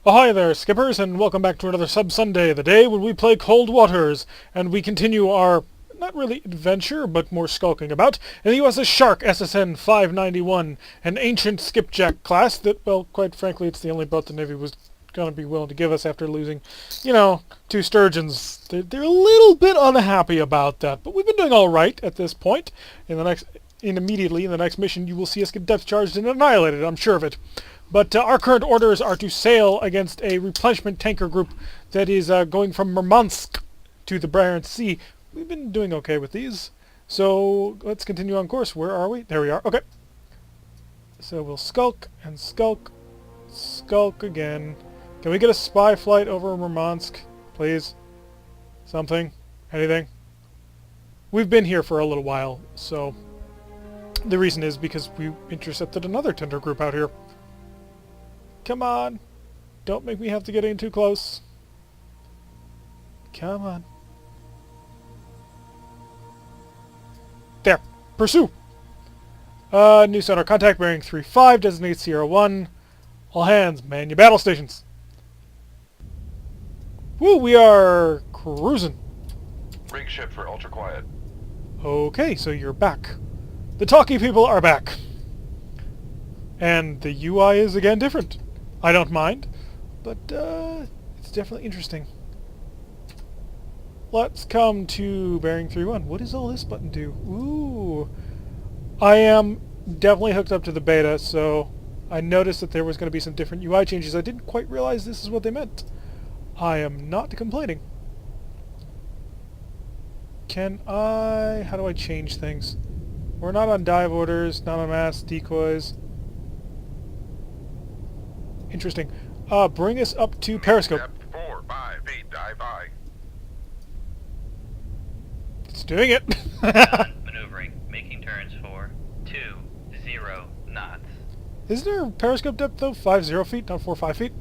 Oh, hi there, skippers, and welcome back to another Sub Sunday, the day when we play Cold Waters, and we continue our, not really adventure, but more skulking about, in the USS Shark SSN 591, an ancient skipjack class that, well, quite frankly, it's the only boat the Navy was going to be willing to give us after losing, two sturgeons. They're a little bit unhappy about that, but we've been doing all right at this point. Immediately in the next mission, you will see us get depth charged and annihilated, I'm sure of it. But our current orders are to sail against a replenishment tanker group that is going from Murmansk to the Barents Sea. We've been doing okay with these. So let's continue on course. Where are we? There we are. Okay. So we'll skulk and skulk. Skulk again. Can we get a spy flight over Murmansk, please? Something? Anything? We've been here for a little while, so the reason is because we intercepted another tender group out here. Come on. Don't make me have to get in too close. Come on. There. Pursue. New sonar contact bearing 3-5. Designate Sierra 1. All hands. Man your battle stations. Woo, we are cruising. Rig ship for ultra quiet. Okay, so you're back. The talkie people are back. And the UI is again different. I don't mind, but it's definitely interesting. Let's come to bearing 3-1. What does all this button do? Ooh. I am definitely hooked up to the beta, so I noticed that there was going to be some different UI changes. I didn't quite realize this is what they meant. I am not complaining. How do I change things? We're not on dive orders, not on mass decoys. Interesting. Bring us up to periscope. Depth 4, 5 feet, dive by. It's doing it. Maneuvering, making turns for 20 knots. Isn't there a periscope depth though? 50 feet, not 5 feet.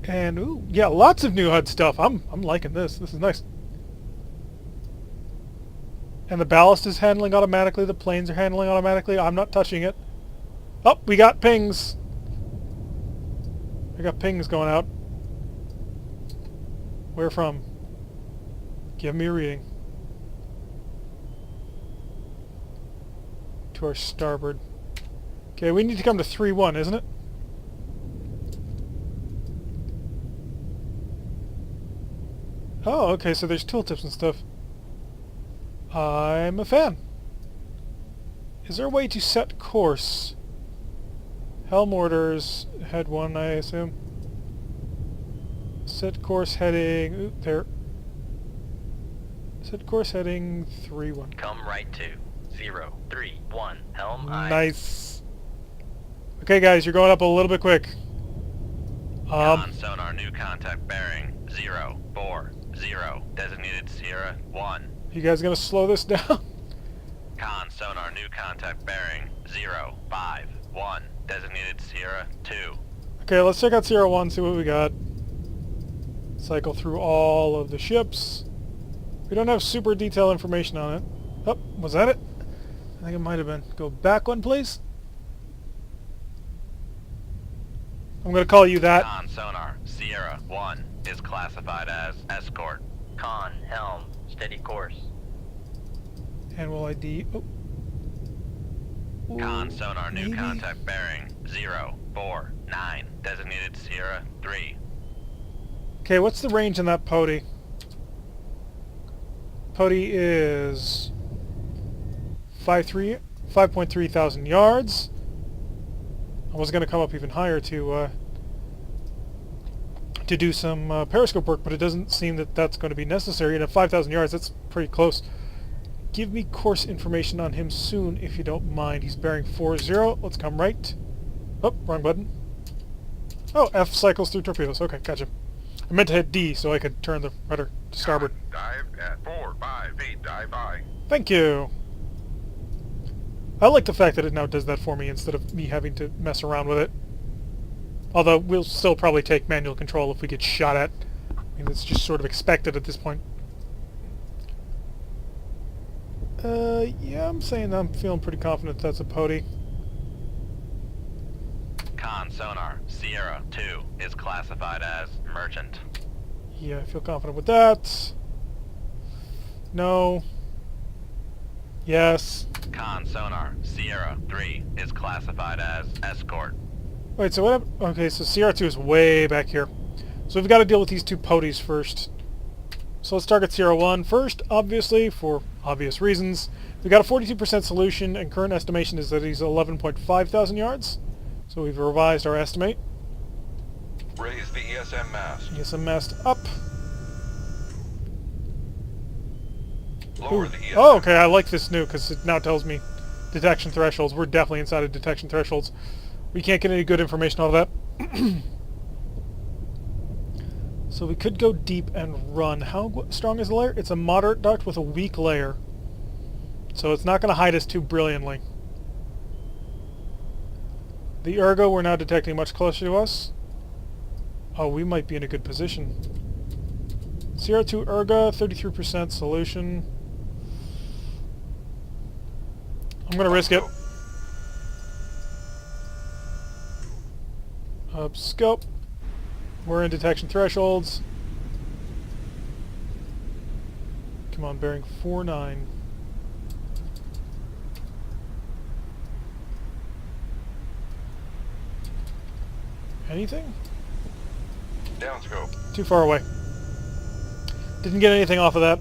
And ooh, yeah, lots of new HUD stuff. I'm liking this. This is nice. And the ballast is handling automatically. The planes are handling automatically. I'm not touching it. Oh, we got pings. I got pings going out. Where from? Give me a reading. To our starboard. Okay, we need to come to 3-1, isn't it? Oh, okay, so there's tooltips and stuff. I'm a fan. Is there a way to set course? Helm orders, head 1, I assume. Set course heading, ooh, there. Set course heading 3-1. Come right to 031 helm aye. Nice. Okay guys, you're going up a little bit quick. Con sonar new contact bearing 040. Designated Sierra 1. You guys gonna slow this down? Con sonar new contact bearing 051. Designated Sierra 2. Okay, let's check out Sierra 1, see what we got. Cycle through all of the ships. We don't have super detailed information on it. Oh, was that it? I think it might have been. Go back one, please. I'm going to call you that. Con sonar Sierra 1 is classified as escort. Con helm steady course. And will ID... Oh. Con sonar new maybe. contact bearing 049. Designated Sierra 3. Okay, what's the range on that Pody? Pody is 5.3 thousand yards. I was going to come up even higher to do some periscope work, but it doesn't seem that that's going to be necessary. And at 5,000 yards, that's pretty close. Give me course information on him soon, if you don't mind. He's bearing 40. Let's come right. Oh, wrong button. Oh, F cycles through torpedoes. Okay, gotcha. I meant to hit D so I could turn the rudder to starboard. Dive at 4, 5 feet, dive by. Thank you. I like the fact that it now does that for me instead of me having to mess around with it. Although we'll still probably take manual control if we get shot at. I mean, it's just sort of expected at this point. Yeah, I'm saying I'm feeling pretty confident that's a Pody. Con sonar Sierra Sierra 2 is classified as merchant. Yeah, I feel confident with that. No. Yes. Con sonar Sierra 3 is classified as escort. Wait, so what? Okay, so CR2 is way back here. So we've got to deal with these two poties first. So let's target CR1 first, obviously, for obvious reasons. We've got a 42% solution, and current estimation is that he's 11.5 thousand yards. So we've revised our estimate. Raise the ESM mast. ESM mast up. Lower Ooh. the ESM. Oh, okay, I like this new, because it now tells me detection thresholds. We're definitely inside of detection thresholds. We can't get any good information out of that. So we could go deep and run. How strong is the layer? It's a moderate duct with a weak layer. So it's not going to hide us too brilliantly. The ergo we're now detecting much closer to us. Oh, we might be in a good position. CR2 ergo, 33% solution. I'm going to risk it. Up scope. We're in detection thresholds. Come on, bearing 49. Anything? Downscope. Too far away. Didn't get anything off of that.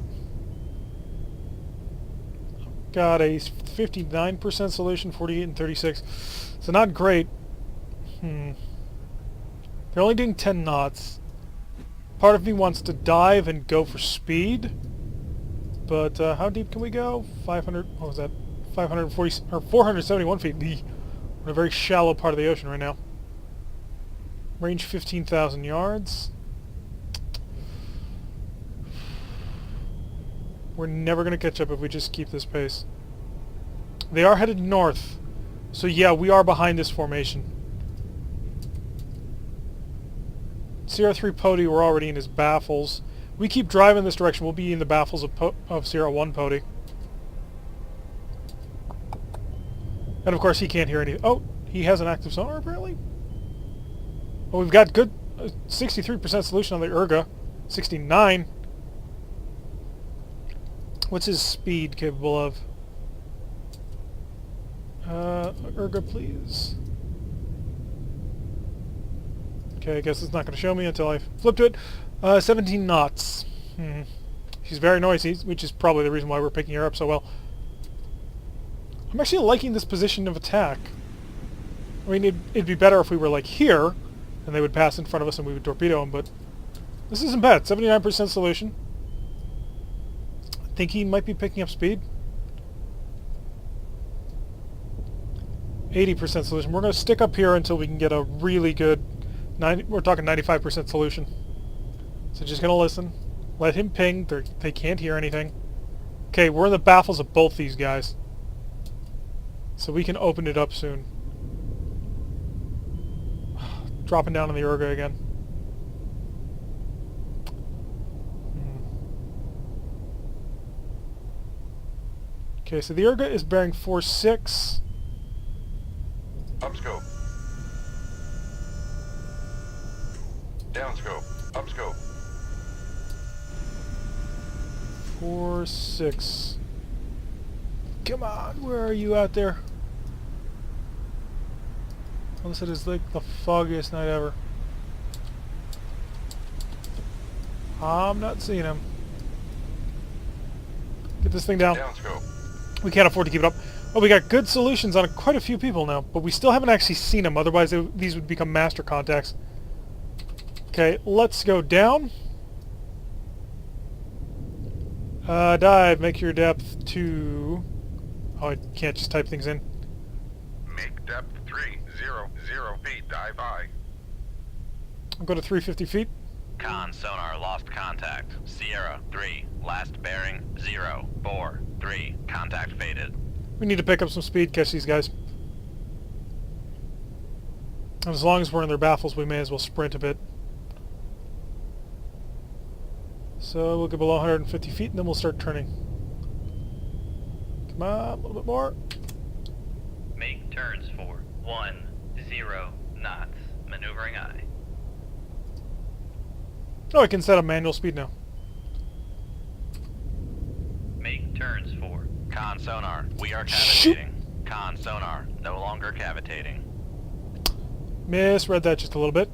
Got a 59% solution, 48 and 36. So not great. They're only doing 10 knots. Part of me wants to dive and go for speed. But how deep can we go? 500, what was that? 540, or 471 feet. We're in a very shallow part of the ocean right now. Range 15,000 yards. We're never going to catch up if we just keep this pace. They are headed north. So yeah, we are behind this formation. CR3 Pody, we're already in his baffles. We keep driving this direction, we'll be in the baffles of CR1 Pody. And of course he can't hear any... Oh, he has an active sonar apparently? Well, we've got good 63% solution on the Urga. 69. What's his speed capable of? Urga, please. Okay, I guess it's not going to show me until I flip to it. 17 knots. She's very noisy, which is probably the reason why we're picking her up so well. I'm actually liking this position of attack. I mean, it'd be better if we were like here, and they would pass in front of us and we would torpedo them, but this isn't bad. 79% solution. I think he might be picking up speed. 80% solution. We're going to stick up here until we can get a really good... we're talking 95% solution. So just going to listen. Let him ping. They can't hear anything. Okay, we're in the baffles of both these guys. So we can open it up soon. Dropping down on the Urga again. Okay, so the Urga is bearing 4.6. Upscope. Downscope. Upscope. 4.6. Come on, where are you out there? All this is like the foggiest night ever. I'm not seeing him. Get this thing down. Downscope. We can't afford to keep it up. Oh, we got good solutions on quite a few people now, but we still haven't actually seen them. Otherwise, these would become master contacts. Okay, let's go down. Dive. Make your depth to... Oh, I can't just type things in. Make depth 300 feet. Dive I. I'll go to 350 feet. Con sonar lost contact. Sierra 3. Last bearing 043. Contact faded. We need to pick up some speed, catch these guys. And as long as we're in their baffles, we may as well sprint a bit. So we'll get below 150 feet and then we'll start turning. Come on, a little bit more. Make turns for 10 knots. Maneuver maneuvering aye. Oh, I can set a manual speed now. Make turns 4. Con sonar, we are Shoot. cavitating. Con sonar, no longer cavitating. Misread that just a little bit.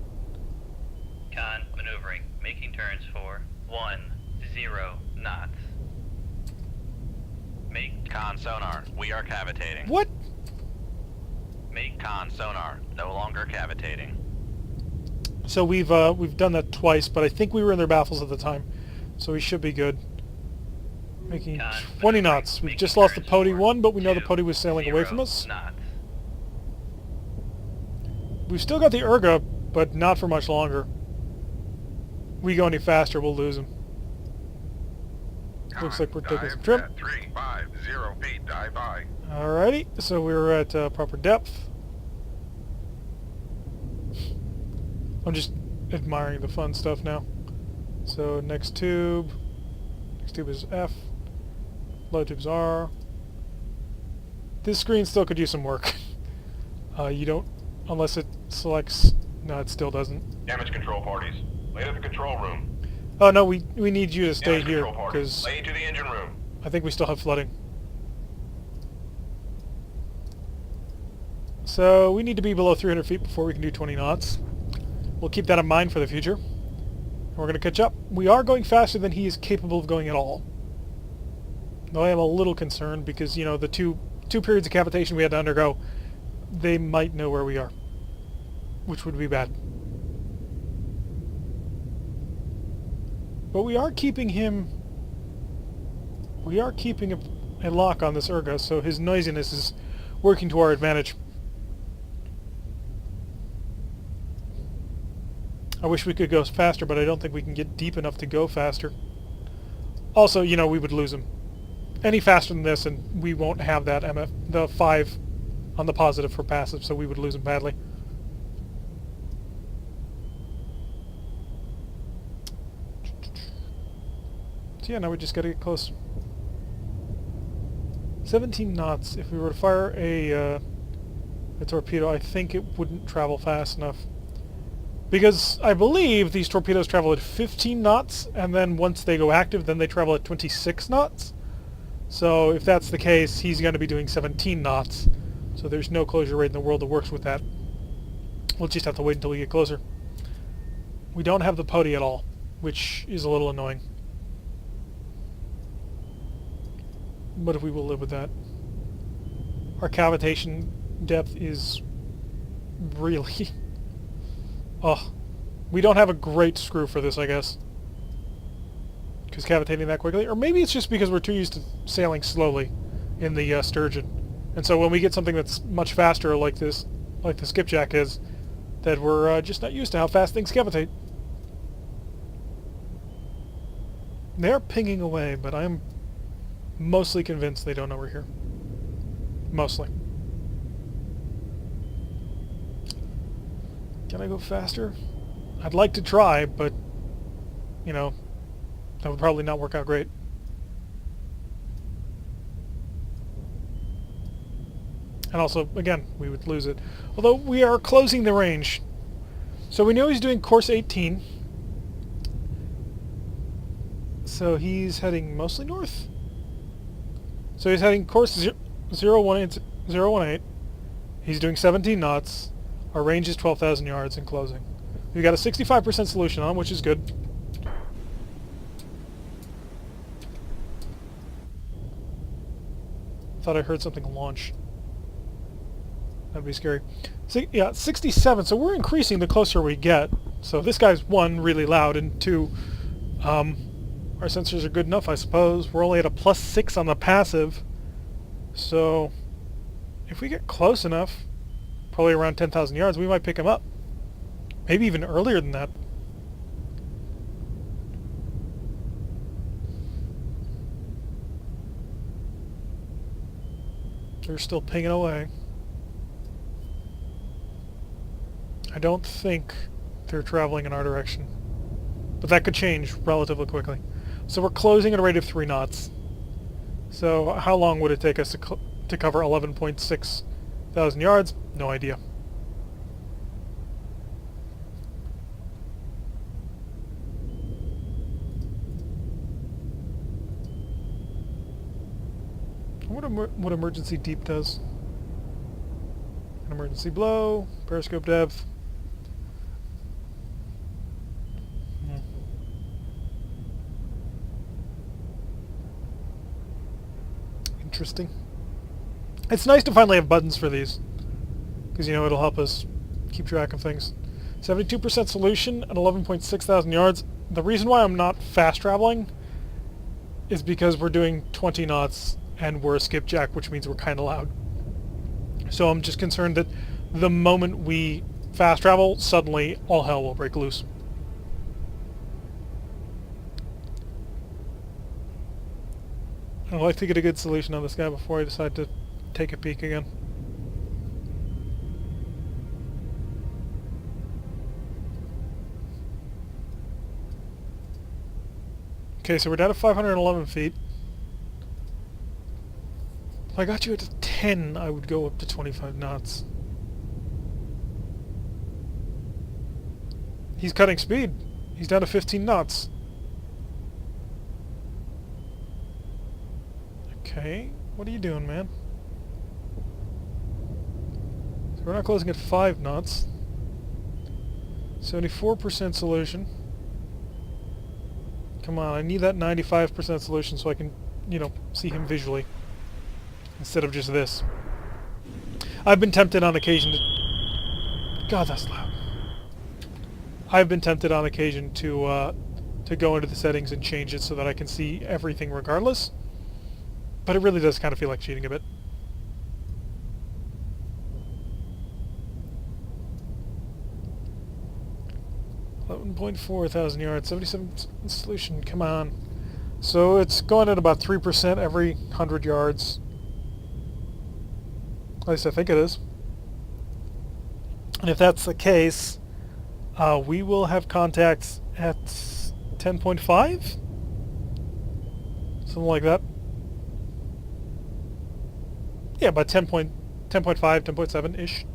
Con maneuvering, making turns for 10 knots. Make Con sonar, we are cavitating. What? make Con sonar, no longer cavitating. So we've done that twice, but I think we were in their baffles at the time, so we should be good. Making 20 knots. We've just lost the Pody 1, but we know the Pody was sailing away from us. Knots. We've still got the Urga, but not for much longer. We go any faster, we'll lose him. Looks like we're taking some trim. At 350 feet, dive by. Alrighty, so we're at proper depth. I'm just admiring the fun stuff now. So next tube is F, low tube's R. This screen still could use some work. You don't, unless it selects, no it still doesn't. Damage control parties. Lay to the control room. Oh no, we need you to stay Damage here, control parties. because Lay to the engine room. I think we still have flooding. So we need to be below 300 feet before we can do 20 knots. We'll keep that in mind for the future. And we're going to catch up. We are going faster than he is capable of going at all. Though I am a little concerned because, you know, the two periods of cavitation we had to undergo, they might know where we are, which would be bad. But we are keeping him... We are keeping a lock on this Urga, so his noisiness is working to our advantage. I wish we could go faster, but I don't think we can get deep enough to go faster. Also, you know, we would lose him. Any faster than this, and we won't have that the 5 on the positive for passive, so we would lose him badly. So yeah, now we just gotta get close. 17 knots. If we were to fire a torpedo, I think it wouldn't travel fast enough. Because I believe these torpedoes travel at 15 knots, and then once they go active, then they travel at 26 knots. So if that's the case, he's going to be doing 17 knots. So there's no closure rate in the world that works with that. We'll just have to wait until we get closer. We don't have the Pody at all, which is a little annoying. But if we will live with that. Our cavitation depth is really... Oh, we don't have a great screw for this, I guess. Because cavitating that quickly. Or maybe it's just because we're too used to sailing slowly in the sturgeon. And so when we get something that's much faster like this, like the skipjack is, that we're just not used to how fast things cavitate. They're pinging away, but I'm mostly convinced they don't know we're here. Mostly. Can I go faster? I'd like to try, but, you know, that would probably not work out great. And also, again, we would lose it. Although we are closing the range. So we know he's doing course 18. So he's heading mostly north. So he's heading course 018. He's doing 17 knots. Our range is 12,000 yards in closing. We've got a 65% solution on, which is good. Thought I heard something launch. That'd be scary. So, yeah, 67. So we're increasing the closer we get. So this guy's, 1, really loud, and 2, our sensors are good enough, I suppose. We're only at a +6 on the passive. So if we get close enough, probably around 10,000 yards, we might pick him up. Maybe even earlier than that. They're still pinging away. I don't think they're traveling in our direction. But that could change relatively quickly. So we're closing at a rate of 3 knots. So how long would it take us to cover 11.6 thousand yards? No idea. what emergency deep does. An emergency blow, periscope depth. Interesting. It's nice to finally have buttons for these, because you know it'll help us keep track of things. 72% solution at 11.6 thousand yards. The reason why I'm not fast traveling is because we're doing 20 knots and we're a skipjack, which means we're kind of loud. So I'm just concerned that the moment we fast travel, suddenly all hell will break loose. I'd like to get a good solution on this guy before I decide to take a peek again. Okay, so we're down to 511 feet. If I got you at 10, I would go up to 25 knots. He's cutting speed. He's down to 15 knots. Okay, what are you doing, man? So we're not closing at 5 knots. 74% solution. Come on, I need that 95% solution so I can, you know, see him visually. Instead of just this. I've been tempted on occasion to... God, that's loud. I've been tempted on occasion to go into the settings and change it so that I can see everything regardless. But it really does kind of feel like cheating a bit. .4 thousand yards, 77 solution, come on. So it's going at about 3% every 100 yards. At least I think it is. And if that's the case, we will have contacts at 10.5? Something like that. Yeah, about 10.5, 10.7-ish.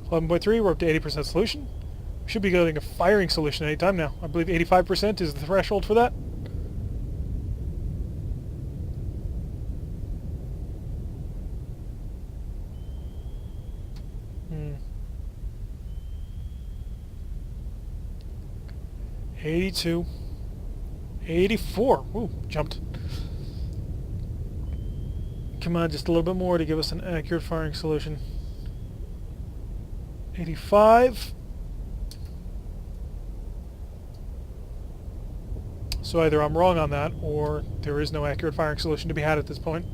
11.3, we're up to 80% solution. Should be getting a firing solution any time now. I believe 85% is the threshold for that. Hmm. 82. 84. Ooh, jumped. Come on, just a little bit more to give us an accurate firing solution. 85. So either I'm wrong on that, or there is no accurate firing solution to be had at this point.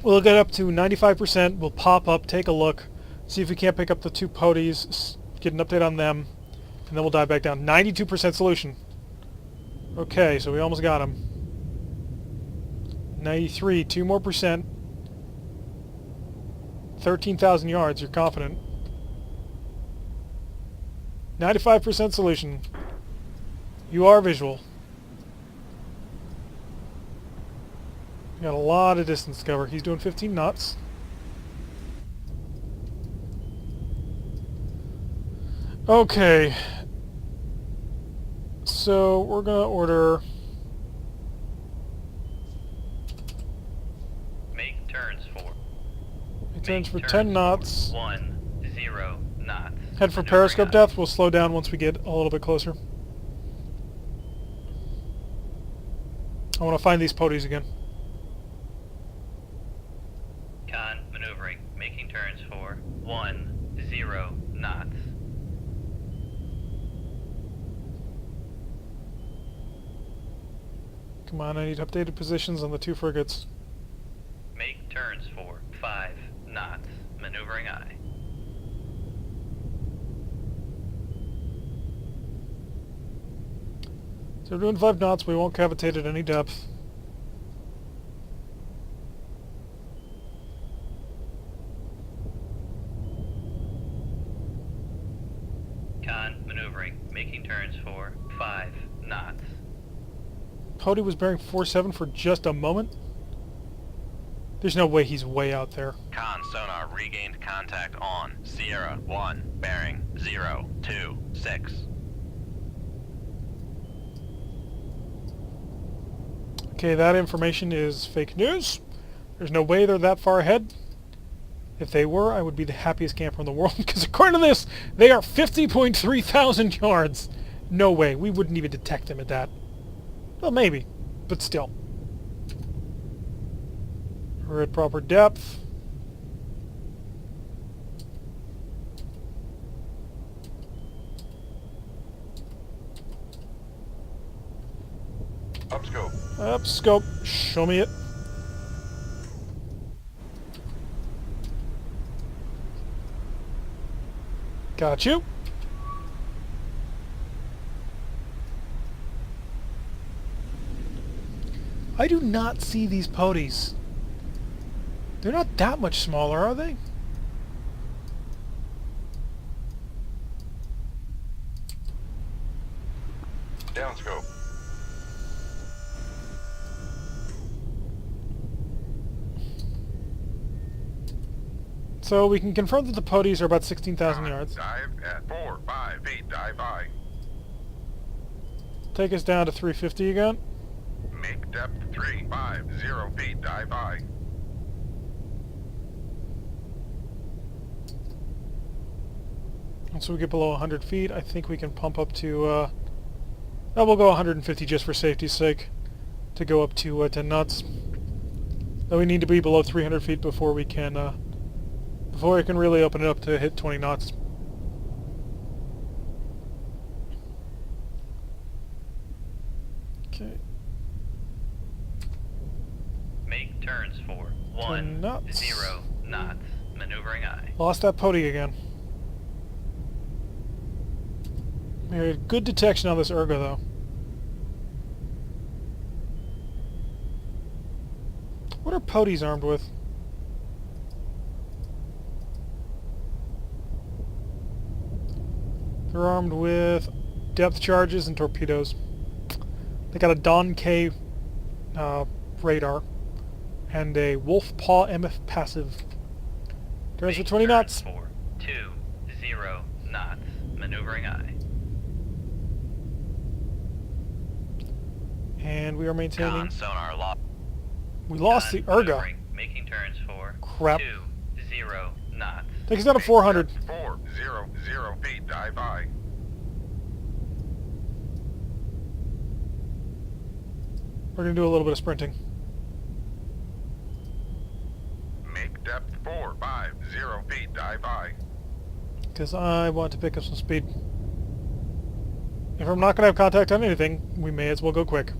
We'll get up to 95%, we'll pop up, take a look, see if we can't pick up the 2 poties, get an update on them, and then we'll dive back down. 92% solution. Okay, so we almost got him. 93, 2 more percent. 13,000 yards, you're confident. 95% solution. You are visual. You got a lot of distance to cover. He's doing 15 knots. Okay. So we're gonna order... Make turns for... Make turns for 10 knots. 10 knots. Head for periscope depth. We'll slow down once we get a little bit closer. I want to find these poties again. Con maneuvering, making turns for 10 knots. Come on, I need updated positions on the 2 frigates. Make turns for 5 knots. Maneuvering aye. So we're doing 5 knots, we won't cavitate at any depth. Con maneuvering, making turns for 5 knots. Pody was bearing 47 for just a moment. There's no way he's way out there. Con sonar regained contact on Sierra 1, bearing 026. Okay, that information is fake news. There's no way they're that far ahead. If they were, I would be the happiest camper in the world, because according to this, they are 50.3 thousand yards. No way. We wouldn't even detect them at that. Well, maybe, but still. We're at proper depth. Up scope. Up scope. Show me it. Got you. I do not see these poties. They're not that much smaller, are they? Down scope. So we can confirm that the poties are about 16,000 yards. Dive at 4, 5 feet. Dive by. Take us down to 350 again. Make depth 3, 5, 0 feet. Dive by. Once we get below 100 feet, I think we can pump up to, oh, we'll go 150 just for safety's sake, to go up to 10 knots. Though we need to be below 300 feet before we can really open it up to hit 20 knots. Okay. Make turns for 10 knots. 0 knots. Maneuvering eye. Lost that pody again. We had good detection on this ergo, though. What are poties armed with? They're armed with depth charges and torpedoes. They got a Don K radar and a Wolf Paw MF passive. Turns for 20 knots. For 20 knots. Maneuvering eye. And we are maintaining. Con sonar lost. We lost the ergo. Maneuvering. Making turns for Crap. 20 knots. Take us down to 400. 4, 0, 0 feet. Dive by. We're going to do a little bit of sprinting. Make depth 4, 5, 0 feet. Dive by. Because I want to pick up some speed. If I'm not going to have contact on anything, we may as well go quick.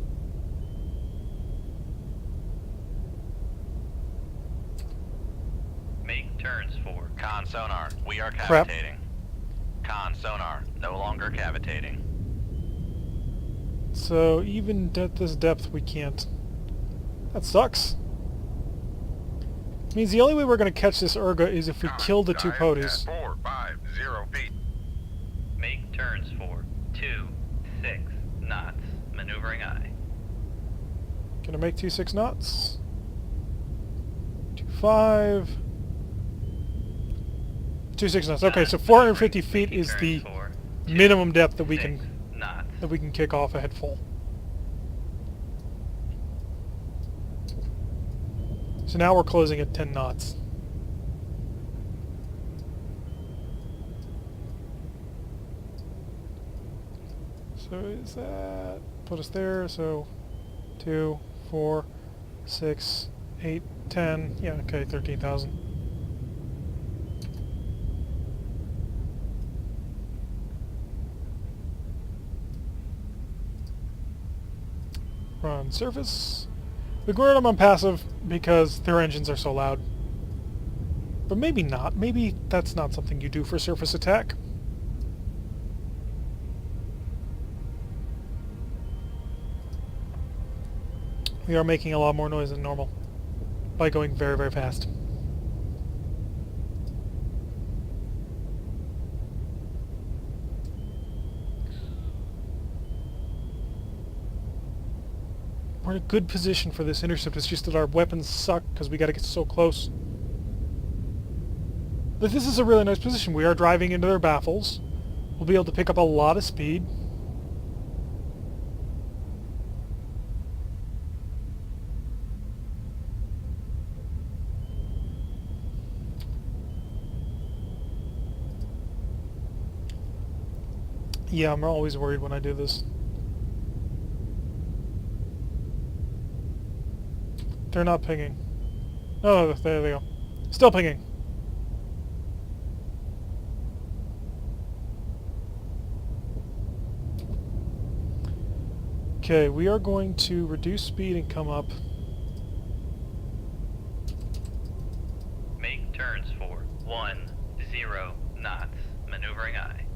Make turns for Con sonar, we are Crap. cavitating. Con sonar, no longer cavitating. So even at this depth we can't. That sucks. Means the only way we're going to catch this ergo is if we kill the two Dive poties. at 4, 5, 0 feet. make turns for 26 knots. Maneuvering eye. Gonna make 26 knots. 25. 26 knots. Okay, so 450 feet is the minimum depth that we can kick off ahead full. So now we're closing at 10 knots. So is that put us there? So 2, 4, 6, 8, 10. Yeah, okay, 13,000. Run surface. We can run them on passive because their engines are so loud. But maybe not. Maybe that's not something you do for surface attack. We are making a lot more noise than normal by going very, very fast. We're in a good position for this intercept. It's just that our weapons suck because we got to get so close. But this is a really nice position. We are driving into their baffles. We'll be able to pick up a lot of speed. Yeah, I'm always worried when I do this. They're not pinging. Oh, there they go. Still pinging. Okay, we are going to reduce speed and come up. Make turns for 10 knots. Maneuvering aye.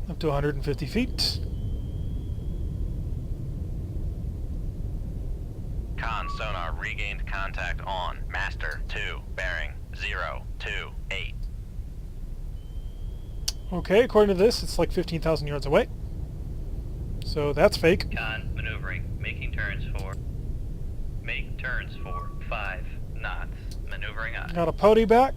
Up to 150 feet. Con sonar regained contact on master 2 bearing 028. Okay, according to this, it's like 15,000 yards away. So that's fake. Con maneuvering. Making turns for. Make turns for 5 knots. Maneuvering aye. Got a pody back.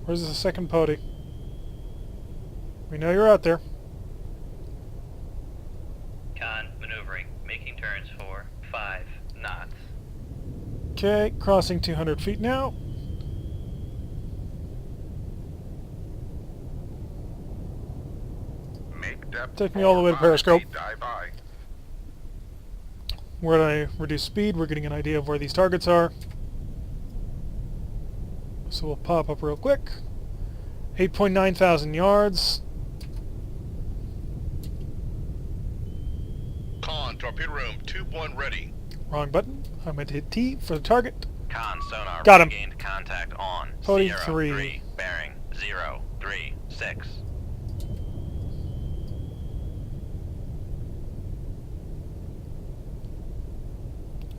Where's the second pody? We know you're out there. Con maneuvering. Making turns for 5 knots. Okay, crossing 200 feet now. Make depth Take me all the way to 4, 5 Periscope. feet, dive aye. Where I reduce speed, we're getting an idea of where these targets are. So we'll pop up real quick. 8.9 thousand yards. Con, torpedo room, tube 1 ready. Wrong button. I meant to hit T for the target. Con sonar Got him. regained contact on Pody Sierra 3. 3 bearing 036.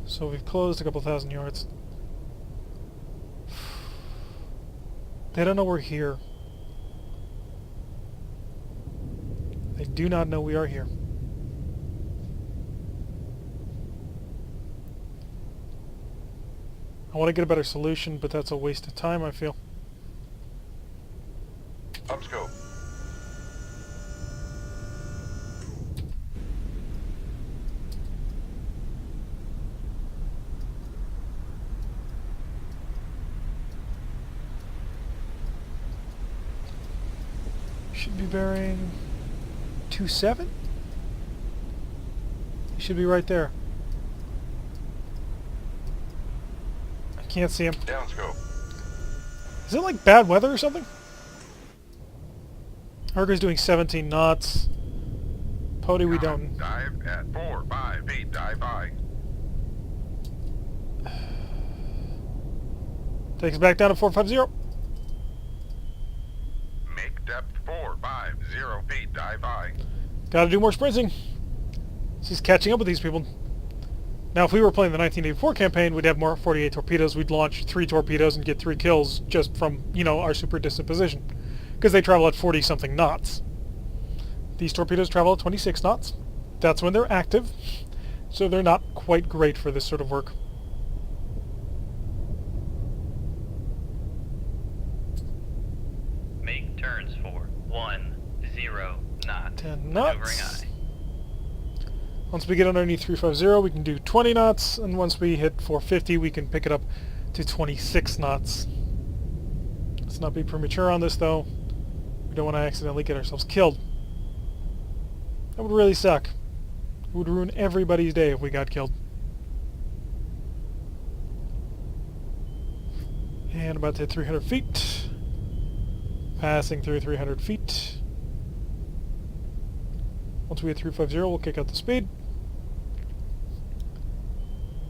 So we've closed a couple thousand yards. They don't know we're here. They do not know we are here. I want to get a better solution, but that's a waste of time, I feel. Upscope. Should be bearing 27? He should be right there. I can't see him. Downscope. Is it like bad weather or something? Argo's doing 17 knots. Pody we don't. Dive at 4, 5 feet, dive aye. Takes us back down to 450. Make depth 4, 5, 0 feet, dive aye. Gotta do more sprinting. She's catching up with these people. Now, if we were playing the 1984 campaign, we'd have more 48 torpedoes. We'd launch 3 torpedoes and get 3 kills just from, you know, our super distant position. Because they travel at 40-something knots. These torpedoes travel at 26 knots. That's when they're active. So they're not quite great for this sort of work. Make turns for 10 knots. 10 Maneuvering knots. aye. Once we get underneath 350, we can do 20 knots, and once we hit 450, we can pick it up to 26 knots. Let's not be premature on this, though. We don't want to accidentally get ourselves killed. That would really suck. It would ruin everybody's day if we got killed. And about to hit 300 feet. Passing through 300 feet. Once we hit 350, we'll kick out the speed.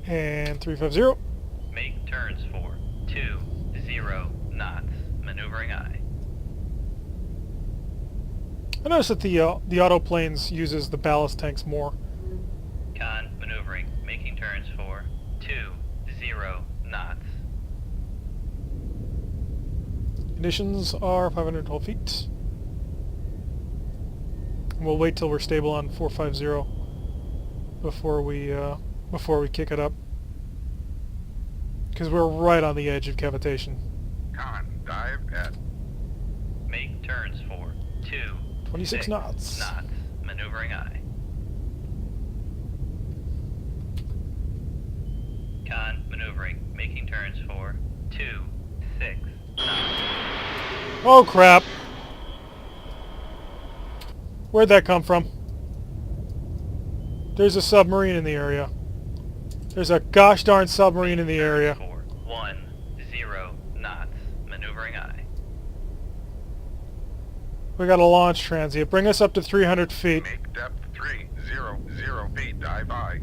And 350. Make turns for 20 knots. Maneuvering aye. I noticed that the autoplanes uses the ballast tanks more. Con maneuvering. Making turns for 20 knots. Conditions are 512 feet. We'll wait till we're stable on 450 before we kick it up, because we're right on the edge of cavitation. Con, dive at Make turns for 26 knots. Knots. Maneuvering aye. Con, maneuvering, making turns for 2-6 knots. Oh crap! Where'd that come from? There's a submarine in the area. There's a gosh darn submarine in the area. For 10 knots, maneuvering aye. We got a launch transient. Bring us up to 300 feet. Make depth 300 feet, dive aye.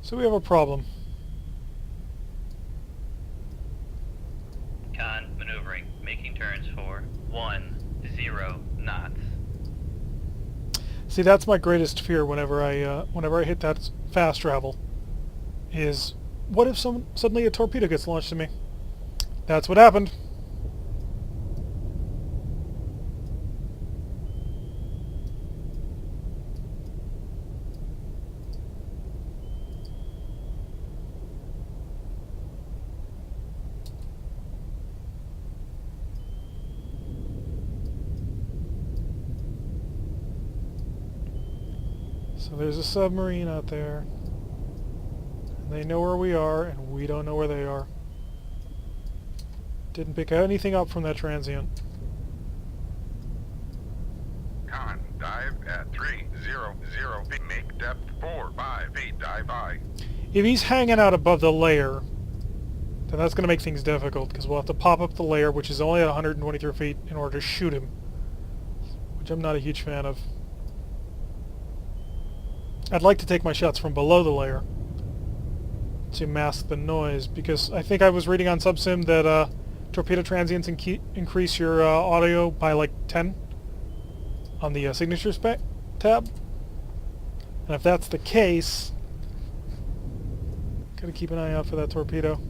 So we have a problem. Con, maneuvering, making turns for 10 knots. See, that's my greatest fear whenever I hit that fast travel. Is what if suddenly a torpedo gets launched at me? That's what happened. So there's a submarine out there. And they know where we are, and we don't know where they are. Didn't pick anything up from that transient. Con, dive at 300 feet. Make depth 5 feet, dive aye. If he's hanging out above the layer, then that's going to make things difficult, because we'll have to pop up the layer, which is only at 123 feet, in order to shoot him. Which I'm not a huge fan of. I'd like to take my shots from below the layer to mask the noise, because I think I was reading on SubSim that torpedo transients increase your audio by like 10 on the signature spec tab. And if that's the case, gotta keep an eye out for that torpedo.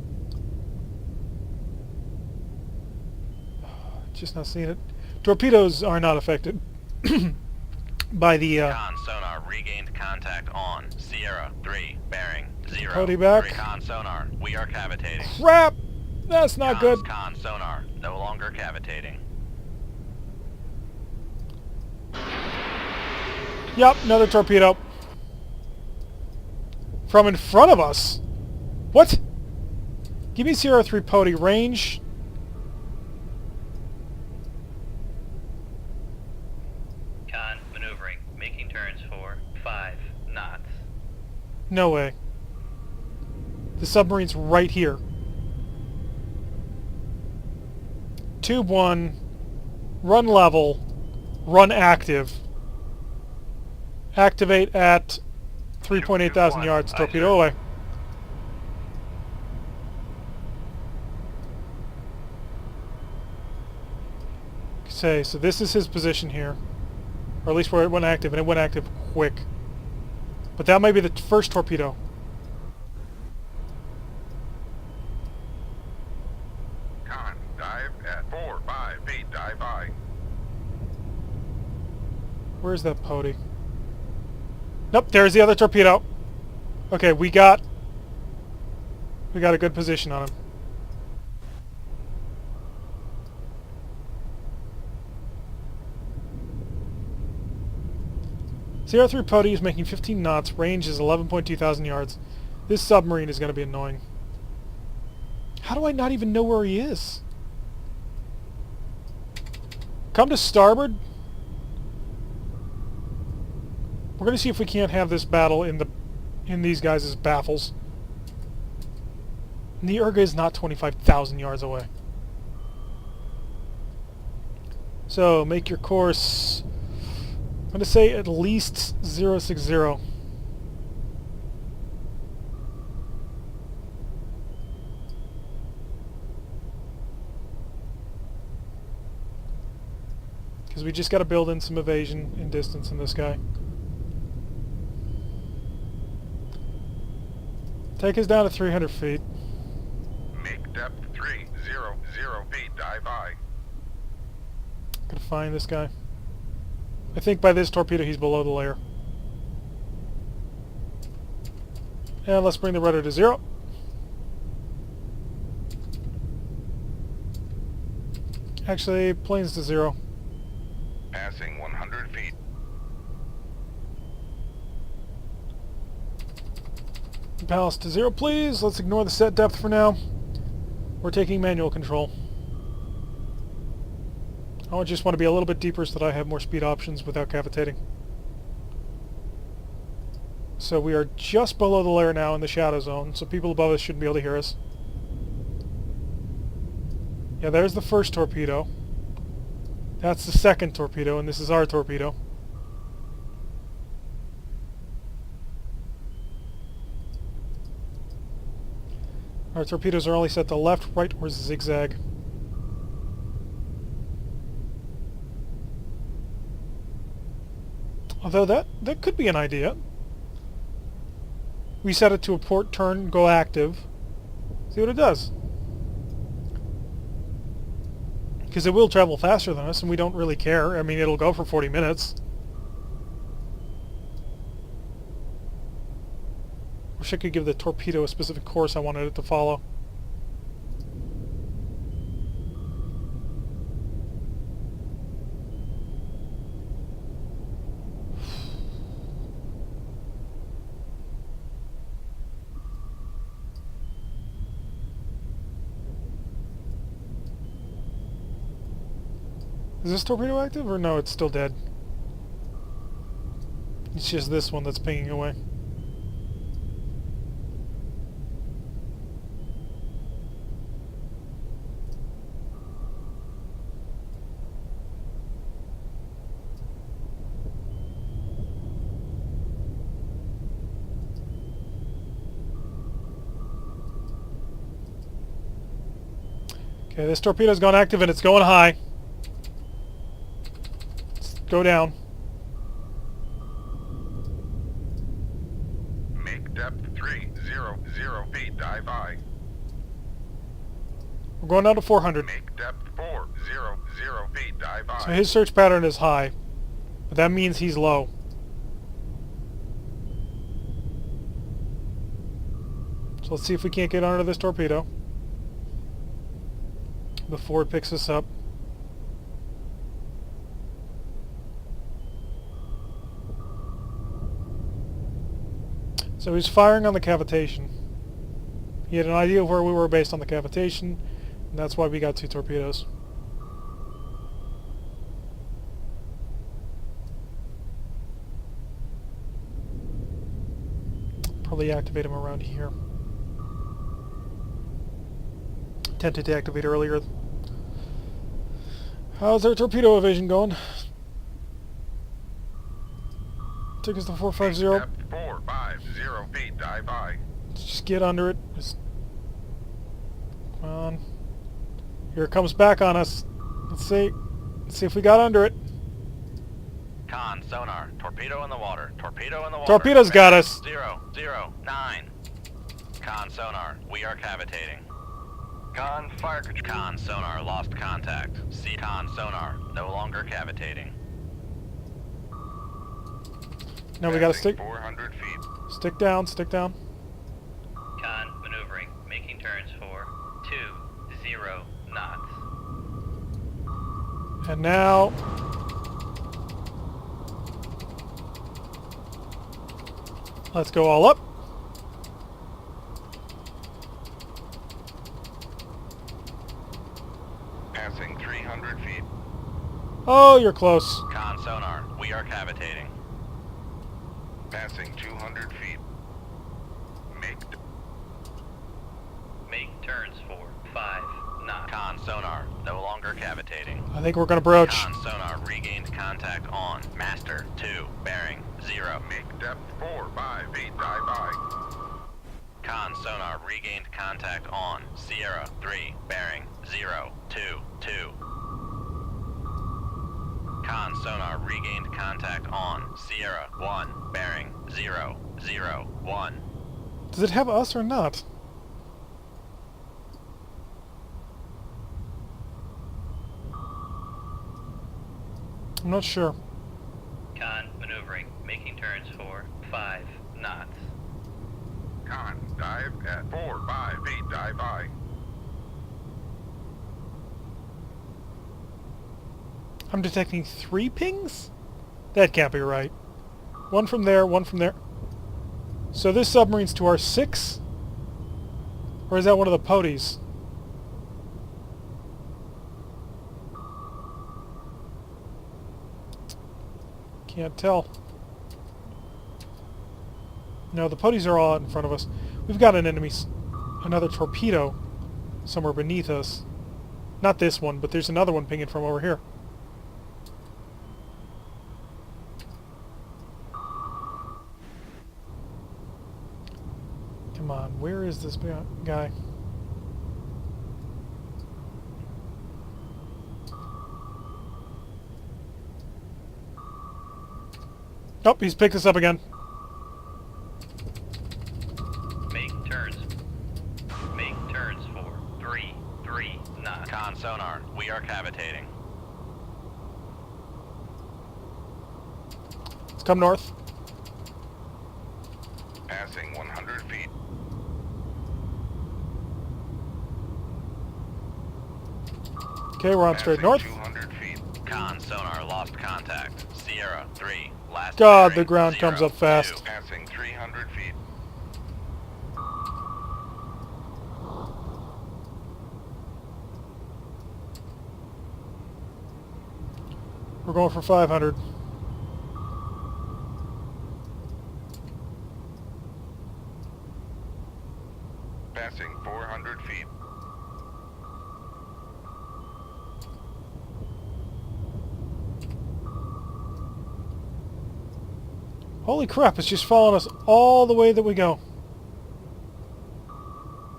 Just not seeing it. Torpedoes are not affected by the Con sonar regained contact on Sierra 3 bearing 0. Cody back. Recon sonar, we are cavitating. crap. That's not good. Con sonar, no longer cavitating. Yep, another torpedo. From in front of us? What? Give me Sierra 3 Pody range. Con, maneuvering, making turns for 5 knots. No way. The submarine's right here. Tube 1, run level, run active. Activate at 3.8 thousand yards, torpedo away. Okay, so this is his position here. Or at least where it went active, and it went active quick. But that might be the first torpedo. Con, dive at 5 feet, dive aye. Where's that Pody? Nope, there's the other torpedo. Okay, we got a good position on him. Sierra 3 Pody is making 15 knots. Range is 11.2 thousand yards. This submarine is going to be annoying. How do I not even know where he is? Come to starboard. We're going to see if we can't have this battle in these guys' baffles. And the Urga is not 25,000 yards away. So, make your course... I'm going to say at least 060. Because we just got to build in some evasion and distance in this guy. Take us down to 300 feet. Make depth 300 feet, dive aye. Gotta find this guy. I think by this torpedo he's below the layer. And let's bring the rudder to 0. Actually, planes to 0. Passing 100 feet. ballast to 0, please. Let's ignore the set depth for now. We're taking manual control. I just want to be a little bit deeper so that I have more speed options without cavitating. So we are just below the layer now in the shadow zone, so people above us shouldn't be able to hear us. Yeah, there's the first torpedo. That's the second torpedo, and this is our torpedo. Our torpedoes are only set to left, right, or zigzag. Although that could be an idea. We set it to a port turn, go active. See what it does. Because it will travel faster than us, and we don't really care. I mean, it'll go for 40 minutes. Wish I could give the torpedo a specific course I wanted it to follow. Is this torpedo active, or no, it's still dead? It's just this one that's pinging away. Okay, this torpedo's gone active and it's going high. Go down. Make depth 300 feet. Dive I. We're going down to 400. Make depth 400 feet. Dive I. So his search pattern is high, but that means he's low. So let's see if we can't get under this torpedo before it picks us up. So he's firing on the cavitation. He had an idea of where we were based on the cavitation, and that's why we got 2 torpedoes. Probably activate him around here. Attempted to activate earlier. How's our torpedo evasion going? Took us to 450. Depth 450 feet. Dive I. Let's just get under it. Come on. Here it comes back on us. Let's see. Let's see if we got under it. Con, sonar, torpedo in the water, torpedo in the water. Torpedo's got us. 009. Con, sonar, we are cavitating. Con, fire control. Con, sonar, lost contact. C, con, sonar, no longer cavitating. Now we gotta stick 400 feet. stick down, stick down. Con, maneuvering, making turns for 20 knots. And now let's go all up. Passing 300 feet. Oh, you're close. Con, sonar, we are cavitating. Passing 200 feet. Make turns for 5 knots. Con, sonar, no longer cavitating. I think we're gonna broach. Con, sonar, regained contact on. Master, 2, bearing, 0. Make depth 4 feet. Dive I. Con, sonar, regained contact on. Sierra, 3, bearing, 0, 2, 2. Con, sonar, regained contact on. Sierra, 1, bearing, 0, 0, 1. Does it have us or not? I'm not sure. Con, maneuvering, making turns for 5 knots. Con, dive at 4 feet. Dive I. I'm detecting 3 pings? That can't be right. One from there, one from there. So this submarine's to our 6? Or is that one of the poties? Can't tell. No, the poties are all out in front of us. We've got an enemy, another torpedo somewhere beneath us. Not this one, but there's another one pinging from over here. Come on, where is this guy? Oh, he's picked us up again. Make turns. Make turns for 3 knots. Con sonar, we are cavitating. Let's come north. Passing 100 feet. Okay, we're on straight Passing north. 200 feet. Con sonar, lost contact. Sierra 3, last God, bearing, the ground 0, comes up fast. 2. Passing 300 feet. We're going for 500. Passing 400 feet. Holy crap, it's just following us all the way that we go.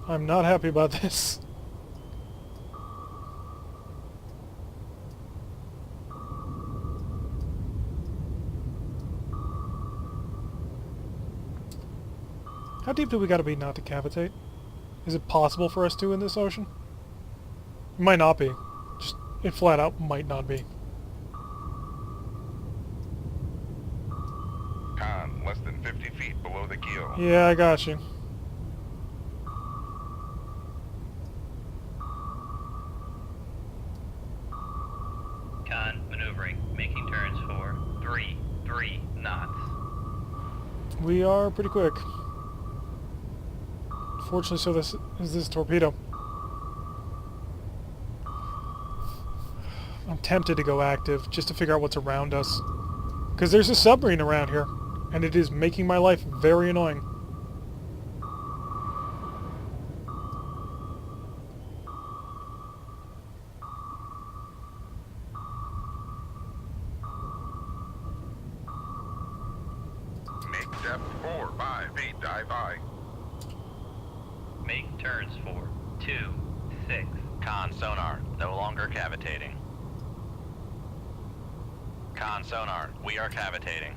I'm not happy about this. How deep do we gotta be not to cavitate? Is it possible for us to in this ocean? It might not be. Just, it flat out might not be. Con, less than 50 feet below the keel. Yeah, I got you. Con maneuvering, making turns for 3 knots. We are pretty quick. Fortunately, so this is this torpedo. I'm tempted to go active just to figure out what's around us. Because there's a submarine around here, and it is making my life very annoying. Make depth 4, 5 feet. Dive by. Make turns for 2 6. Con sonar, no longer cavitating. Con sonar, we are cavitating.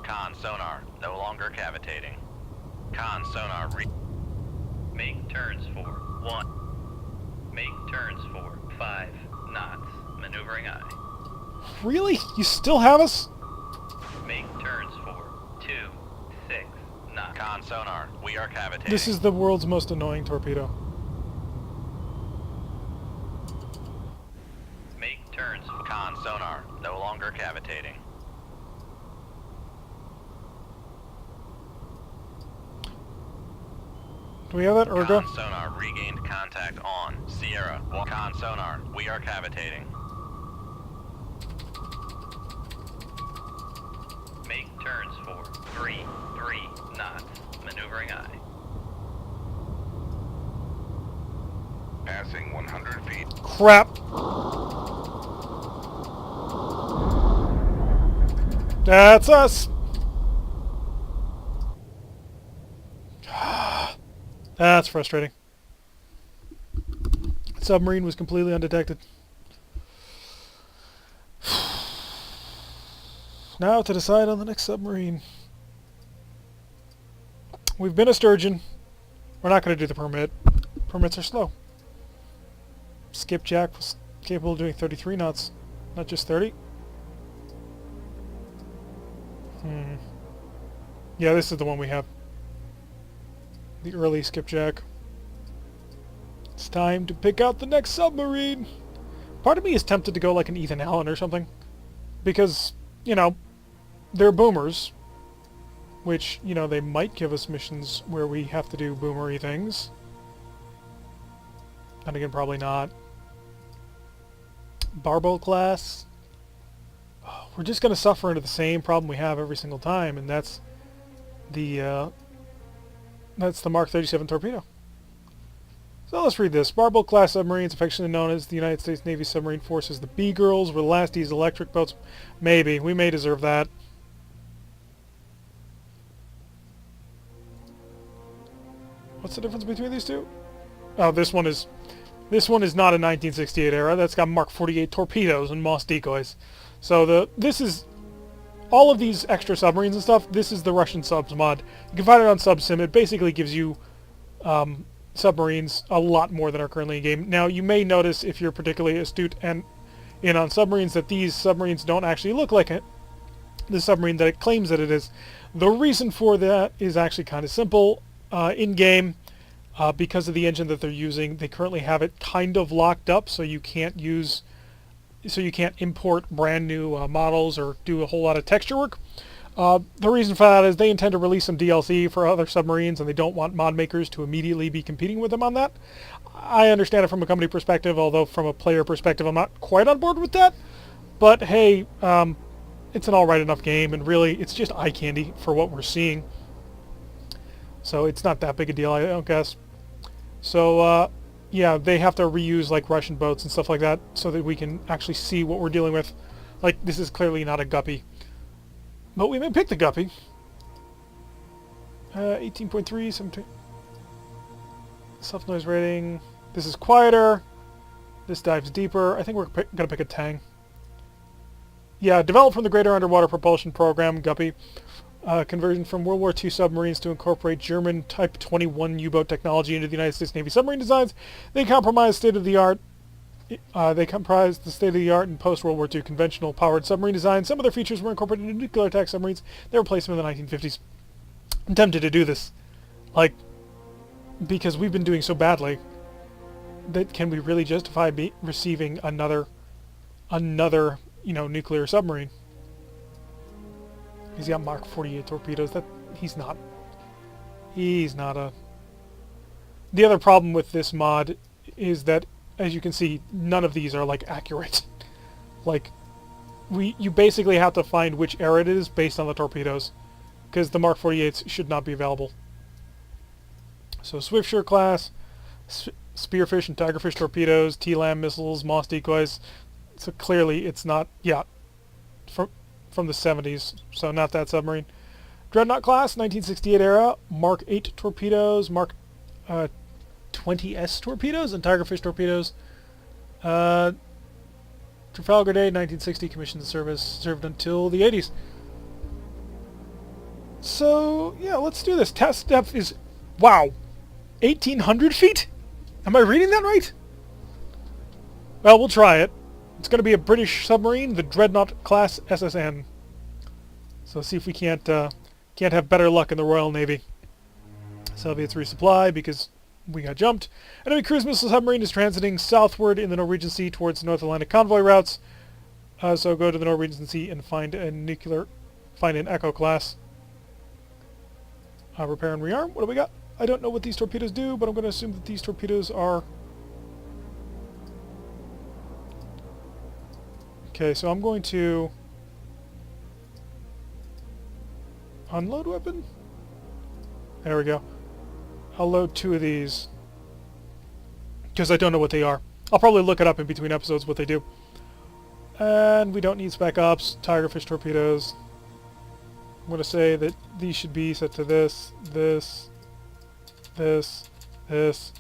Con sonar, no longer cavitating. Con sonar, Make turns for 1. Make turns for 5 knots. Maneuvering eye. Really? You still have us? Make turns for 2 6 knots. Con sonar, we are cavitating. This is the world's most annoying torpedo. Make turns for Con sonar, no longer cavitating. Do we have that ergo? Con sonar, regained contact on. Sierra, con sonar, we are cavitating. Make turns for 3 knots. Maneuvering eye. Passing 100 feet. Crap. That's us. That's frustrating. Submarine was completely undetected. Now to decide on the next submarine. We've been a sturgeon. We're not going to do the permit. Permits are slow. Skipjack was capable of doing 33 knots, not just 30. Yeah, this is the one we have. The early skipjack. It's time to pick out the next submarine. Part of me is tempted to go like an Ethan Allen or something. Because, you know, they're boomers. which, you know, they might give us missions where we have to do boomery things. And again, probably not. Barbo class. Oh, we're just going to suffer into the same problem we have every single time, and that's the Mark 37 torpedo. So let's read this. Barbo class submarines, affectionately known as the United States Navy submarine forces, the B-girls, were the last diesel electric boats. Maybe. We may deserve that. What's the difference between these two? Oh, this one is not a 1968 era. That's got Mark 48 torpedoes and Moss decoys. So this is all of these extra submarines and stuff. This is the Russian subs mod. You can find it on SubSim. It basically gives you submarines a lot more than are currently in game. Now, you may notice if you're particularly astute and in on submarines that these submarines don't actually look like the submarine that it claims that it is. The reason for that is actually kind of simple. In game, because of the engine that they're using, they currently have it kind of locked up, so you can't import brand new models or do a whole lot of texture work. The reason for that is they intend to release some DLC for other submarines, and they don't want mod makers to immediately be competing with them on that. I understand it from a company perspective, although from a player perspective I'm not quite on board with that. But hey, it's an alright enough game, and really it's just eye candy for what we're seeing. So it's not that big a deal, I don't guess. So yeah, they have to reuse like Russian boats and stuff like that so that we can actually see what we're dealing with. Like, this is clearly not a guppy. But we may pick the guppy. 18.3, 17. Self-noise rating. This is quieter. This dives deeper. I think we're going to pick a Tang. Yeah, developed from the Greater Underwater Propulsion Program, Guppy. Conversion from World War II submarines to incorporate German Type 21 U-boat technology into the United States Navy submarine designs. They comprise the state-of-the-art and post-World War II conventional powered submarine design. Some of their features were incorporated into nuclear attack submarines. They replaced them in the 1950s. I'm tempted to do this, like, because we've been doing so badly. That can we really justify receiving another, you know, nuclear submarine? He's got Mark 48 torpedoes. He's not a... The other problem with this mod is that, as you can see, none of these are, like, accurate. Like, you basically have to find which era it is based on the torpedoes, because the Mark 48s should not be available. So Swiftsure class, Spearfish and Tigerfish torpedoes, T-LAM missiles, Moss decoys. So clearly it's not... Yeah, from the 70s, so not that submarine. Dreadnought class, 1968 era, Mark 8 torpedoes, Mark 20S torpedoes, and Tigerfish torpedoes. Trafalgar Day, 1960, commissioned service, served until the 80s. So, yeah, let's do this. Test depth is, wow, 1,800 feet? Am I reading that right? Well, we'll try it. It's going to be a British submarine, the Dreadnought class SSN. So see if we can't have better luck in the Royal Navy. Soviets resupply because we got jumped. Enemy cruise missile submarine is transiting southward in the Norwegian Sea towards North Atlantic convoy routes. So go to the Norwegian Sea and find an Echo class. Repair and rearm. What do we got? I don't know what these torpedoes do, but I'm going to assume that these torpedoes are... Okay, so I'm going to unload weapon. There we go. I'll load 2 of these because I don't know what they are. I'll probably look it up in between episodes what they do. And we don't need spec ops. Tigerfish torpedoes. I'm going to say that these should be set to this, this, this, this,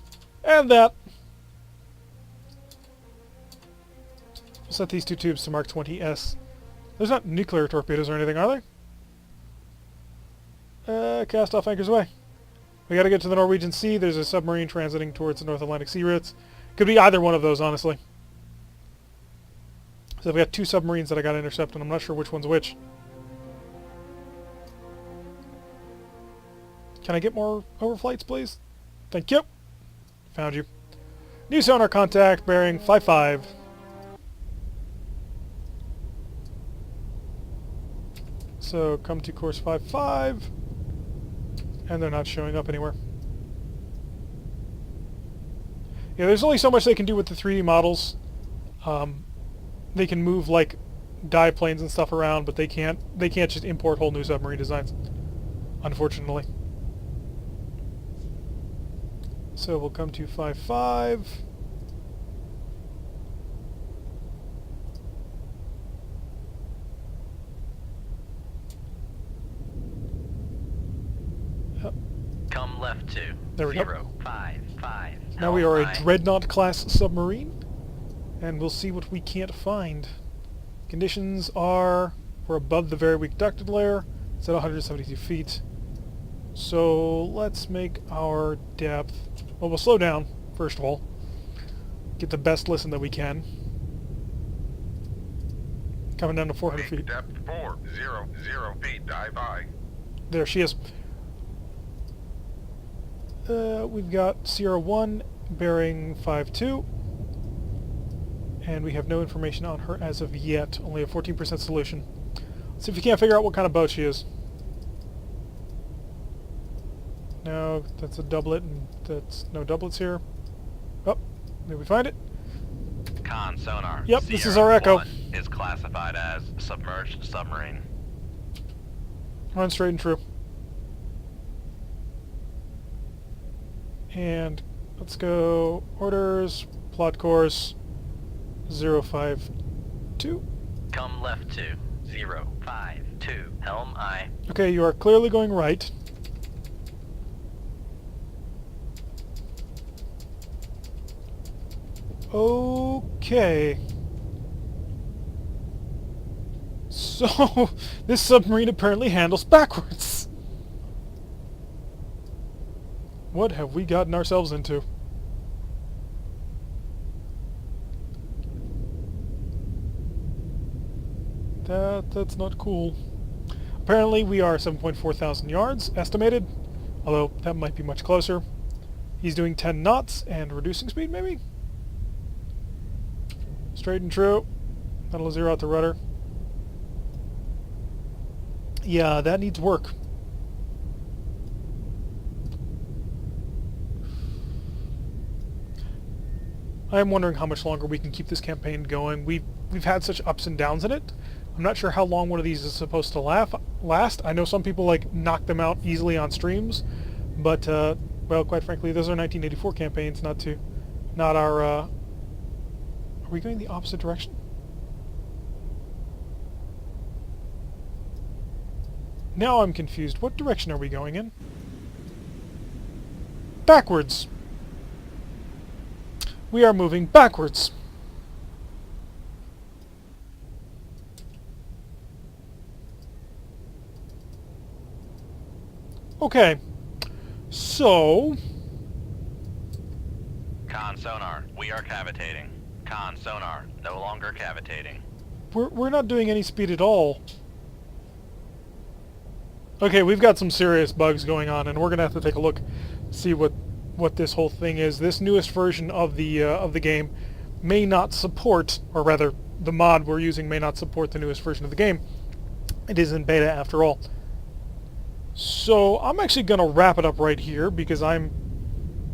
and that. We'll set these 2 tubes to Mark 20S. There's not nuclear torpedoes or anything, are there? Cast off anchors away. We gotta get to the Norwegian Sea. There's a submarine transiting towards the North Atlantic sea routes. Could be either one of those, honestly. So I've got 2 submarines that I gotta intercept, and I'm not sure which one's which. Can I get more overflights, please? Thank you. Found you. New sonar contact, bearing 55. So come to course 55. And they're not showing up anywhere. Yeah, there's only so much they can do with the 3D models. They can move like dive planes and stuff around, but they can't just import whole new submarine designs, unfortunately. So we'll come to 5-5. Come left 2. There we go. 055. Now we are a Helm I. Dreadnought class submarine, and we'll see what we can't find. Conditions are we're above the very weak ducted layer. It's at 172 feet. So let's make our depth. Well, we'll slow down first of all. Get the best listen that we can. Coming down to 400 feet. Depth 400 feet. Dive I. There she is. We've got Sierra 1 bearing 52. And we have no information on her as of yet. Only a 14% solution. Let's see if we can't figure out what kind of boat she is. No, that's a doublet, and that's no doublets here. Oh, did we find it? Con sonar. Yep, this is Sierra our Echo. 1 is classified as submerged submarine. Run straight and true. And let's go orders, plot course, 052. Come left 2. 052. Helm I. Okay, you are clearly going right. Okay. So, this submarine apparently handles backwards. What have we gotten ourselves into? That's not cool. Apparently we are 7.4 thousand yards estimated, although that might be much closer. He's doing 10 knots and reducing speed maybe? Straight and true. That'll zero out the rudder. Yeah, that needs work. I'm wondering how much longer we can keep this campaign going. We've had such ups and downs in it. I'm not sure how long one of these is supposed to last. I know some people like knock them out easily on streams, but well, quite frankly, those are 1984 campaigns, not our. Are we going the opposite direction? Now I'm confused. What direction are we going in? Backwards. We are moving backwards. Okay. So... Con sonar. We are cavitating. Con sonar. No longer cavitating. We're not doing any speed at all. Okay, we've got some serious bugs going on, and we're gonna have to take a look, see what this whole thing is. This newest version of the game may not support, or rather, the mod we're using may not support the newest version of the game. It is in beta after all. So I'm actually gonna wrap it up right here because I'm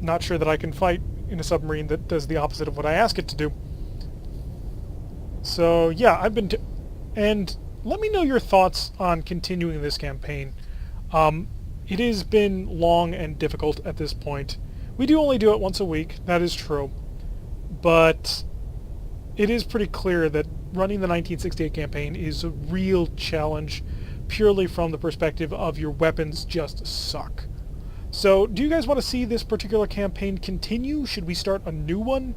not sure that I can fight in a submarine that does the opposite of what I ask it to do. So yeah, and let me know your thoughts on continuing this campaign. It has been long and difficult at this point. We do only do it once a week, that is true. But it is pretty clear that running the 1968 campaign is a real challenge, purely from the perspective of your weapons just suck. So, do you guys want to see this particular campaign continue? Should we start a new one?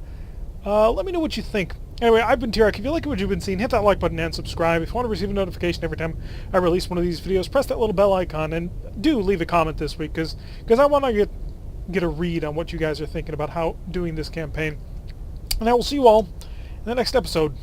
Let me know what you think. Anyway, I've been T-Rex. If you like what you've been seeing, hit that like button and subscribe. If you want to receive a notification every time I release one of these videos, press that little bell icon, and do leave a comment this week, because I want to get a read on what you guys are thinking about how doing this campaign. And I will see you all in the next episode.